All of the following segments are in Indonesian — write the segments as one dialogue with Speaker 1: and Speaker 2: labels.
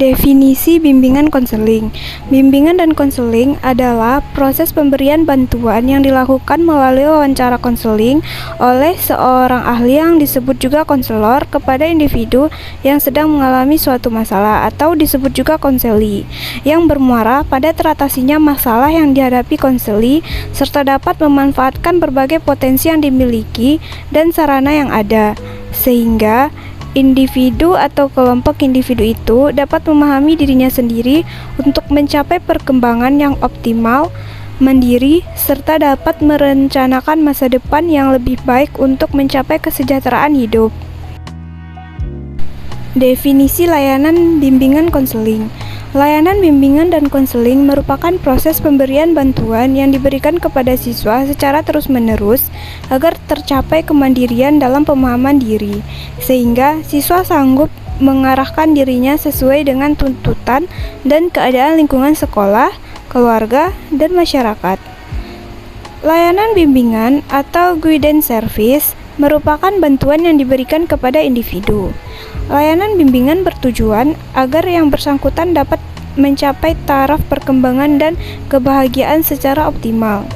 Speaker 1: Definisi bimbingan konseling. Bimbingan dan konseling adalah proses pemberian bantuan yang dilakukan melalui wawancara konseling oleh seorang ahli yang disebut juga konselor kepada individu yang sedang mengalami suatu masalah atau disebut juga konseli, yang bermuara pada teratasinya masalah yang dihadapi konseli serta dapat memanfaatkan berbagai potensi yang dimiliki dan sarana yang ada, sehingga individu atau kelompok individu itu dapat memahami dirinya sendiri untuk mencapai perkembangan yang optimal, mandiri, serta dapat merencanakan masa depan yang lebih baik untuk mencapai kesejahteraan hidup. Definisi layanan bimbingan konseling. Layanan bimbingan dan konseling merupakan proses pemberian bantuan yang diberikan kepada siswa secara terus-menerus agar tercapai kemandirian dalam pemahaman diri, sehingga siswa sanggup mengarahkan dirinya sesuai dengan tuntutan dan keadaan lingkungan sekolah, keluarga, dan masyarakat. Layanan bimbingan atau guidance service merupakan bantuan yang diberikan kepada individu. Layanan bimbingan bertujuan agar yang bersangkutan dapat mencapai taraf perkembangan dan kebahagiaan secara optimal.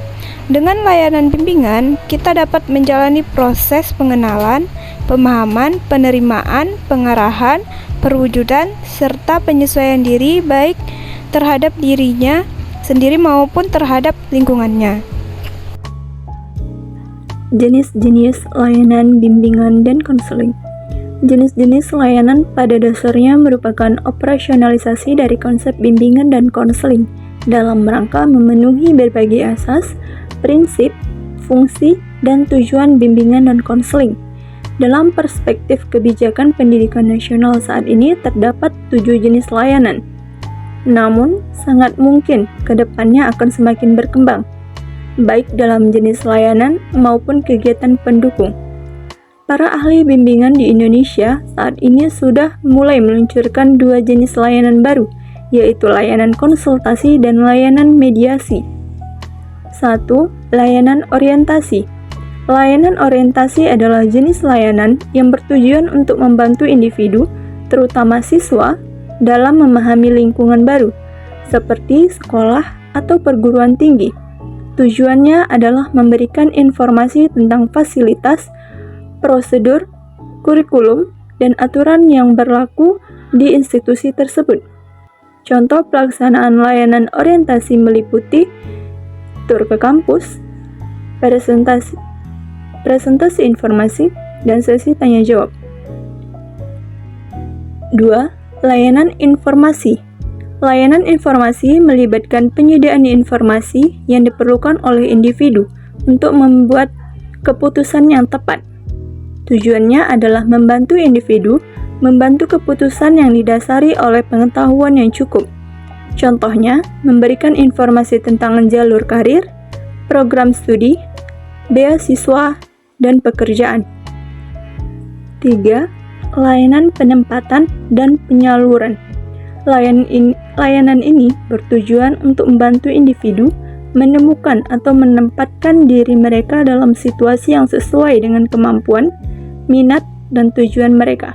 Speaker 1: Dengan layanan bimbingan, kita dapat menjalani proses pengenalan, pemahaman, penerimaan, pengarahan, perwujudan, serta penyesuaian diri baik terhadap dirinya sendiri maupun terhadap lingkungannya.
Speaker 2: Jenis-jenis layanan bimbingan dan konseling. Jenis-jenis layanan pada dasarnya merupakan operasionalisasi dari konsep bimbingan dan konseling dalam rangka memenuhi berbagai asas, prinsip, fungsi, dan tujuan bimbingan dan konseling. Dalam perspektif kebijakan pendidikan nasional saat ini terdapat 7 jenis layanan. Namun, sangat mungkin ke depannya akan semakin berkembang, baik dalam jenis layanan maupun kegiatan pendukung. Para ahli bimbingan di Indonesia saat ini sudah mulai meluncurkan 2 jenis layanan baru, yaitu layanan konsultasi dan layanan mediasi. 1. Layanan orientasi. Layanan orientasi adalah jenis layanan yang bertujuan untuk membantu individu, terutama siswa, dalam memahami lingkungan baru, seperti sekolah atau perguruan tinggi. Tujuannya adalah memberikan informasi tentang fasilitas, prosedur, kurikulum, dan aturan yang berlaku di institusi tersebut. Contoh pelaksanaan layanan orientasi meliputi tur ke kampus, presentasi informasi, dan sesi tanya jawab. 2. Layanan informasi. Layanan informasi melibatkan penyediaan informasi yang diperlukan oleh individu untuk membuat keputusan yang tepat. Tujuannya adalah membantu individu membantu keputusan yang didasari oleh pengetahuan yang cukup. Contohnya, memberikan informasi tentang jalur karir, program studi, beasiswa, dan pekerjaan. 3. Layanan penempatan dan penyaluran. Layanan ini bertujuan untuk membantu individu menemukan atau menempatkan diri mereka dalam situasi yang sesuai dengan kemampuan, minat, dan tujuan mereka.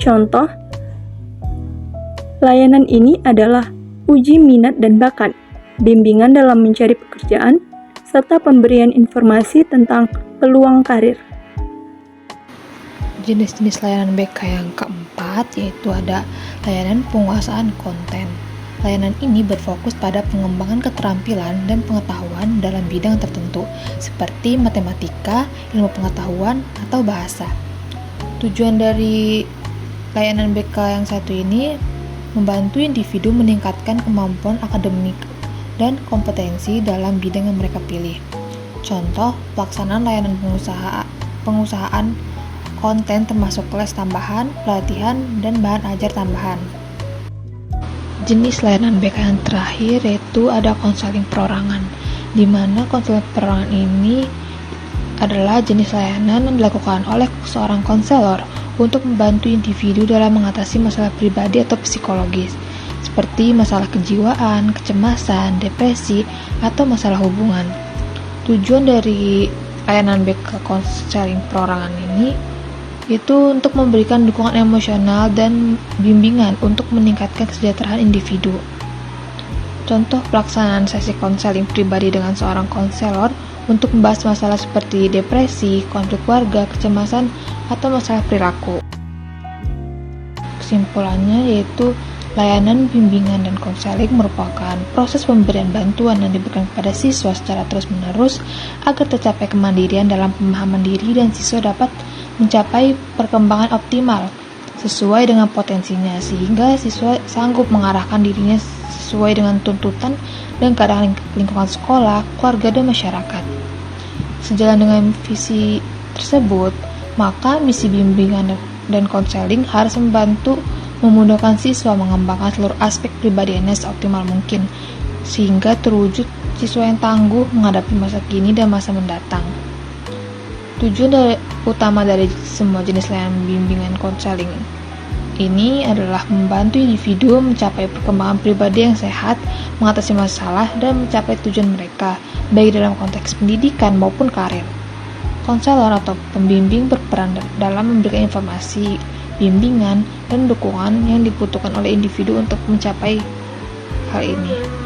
Speaker 2: Contoh, layanan ini adalah uji minat dan bakat, bimbingan dalam mencari pekerjaan, serta pemberian informasi tentang peluang karir.
Speaker 3: Jenis-jenis layanan BK yang keempat yaitu ada layanan penguasaan konten. Layanan ini berfokus pada pengembangan keterampilan dan pengetahuan dalam bidang tertentu, seperti matematika, ilmu pengetahuan, atau bahasa. Tujuan dari layanan BK yang satu ini membantu individu meningkatkan kemampuan akademik dan kompetensi dalam bidang yang mereka pilih. Contoh, pelaksanaan layanan pengusahaan konten termasuk kelas tambahan, pelatihan, dan bahan ajar tambahan. Jenis layanan BK yang terakhir yaitu ada konseling perorangan, di mana konseling perorangan ini adalah jenis layanan yang dilakukan oleh seorang konselor untuk membantu individu dalam mengatasi masalah pribadi atau psikologis, seperti masalah kejiwaan, kecemasan, depresi, atau masalah hubungan. Tujuan dari layanan BK konseling perorangan ini yaitu untuk memberikan dukungan emosional dan bimbingan untuk meningkatkan kesejahteraan individu. Contoh pelaksanaan sesi konseling pribadi dengan seorang konselor untuk membahas masalah seperti depresi, konflik keluarga, kecemasan, atau masalah perilaku. Kesimpulannya yaitu layanan bimbingan dan konseling merupakan proses pemberian bantuan yang diberikan kepada siswa secara terus-menerus agar tercapai kemandirian dalam pemahaman diri dan siswa dapat mencapai perkembangan optimal sesuai dengan potensinya, sehingga siswa sanggup mengarahkan dirinya sesuai dengan tuntutan dan keadaan lingkungan sekolah, keluarga, dan masyarakat. Sejalan dengan visi tersebut, maka misi bimbingan dan konseling harus membantu memudahkan siswa mengembangkan seluruh aspek pribadiannya seoptimal mungkin, sehingga terwujud siswa yang tangguh menghadapi masa kini dan masa mendatang. Tujuan utama dari semua jenis layanan bimbingan konseling ini adalah membantu individu mencapai perkembangan pribadi yang sehat, mengatasi masalah, dan mencapai tujuan mereka, baik dalam konteks pendidikan maupun karir. Konselor atau pembimbing berperan dalam memberikan informasi, bimbingan, dan dukungan yang dibutuhkan oleh individu untuk mencapai hal ini.